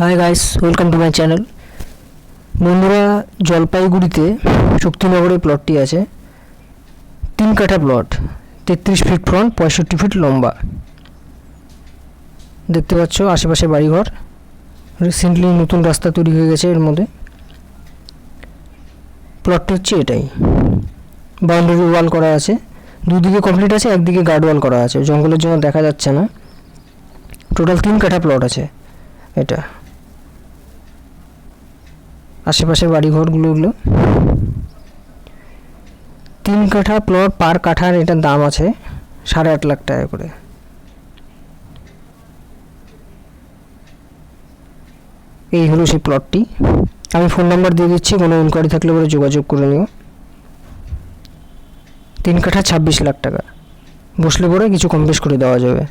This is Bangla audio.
Hi guys, welcome to my channel. বন্ধুরা, জলপাইগুড়িতে শক্তিনগরে প্লটটি আছে। 3 কাঠা প্লট, 33 ফিট ফ্রন্ট, 65 ফিট লম্বা। দেখতে পাচ্ছ আশেপাশে বাড়িঘর। রিসেন্টলি নতুন রাস্তা তৈরি হয়ে গেছে এর মধ্যে। প্লটটা হচ্ছে এটাই। বাউন্ডারি ওয়াল করা আছে, দুদিকে কমপ্লিট আছে, একদিকে গার্ড ওয়াল করা আছে, জঙ্গলের জন্য দেখা যাচ্ছে না। টোটাল 3 কাঠা প্লট আছে এটা। আশেপাশের বাড়িঘরগুলো 3 কাঠা প্লট, পার কাঠার এটার দাম আছে 8.5 লাখ টাকা করে। এই হলো সেই প্লটটি। আমি ফোন নাম্বার দিয়ে দিচ্ছি, কোনো ইনকোয়ারি থাকলে পরে যোগাযোগ করে নিও। 3 কাঠা 26 লাখ টাকা, বসলে পরে কিছু কম বেশ করে দেওয়া যাবে।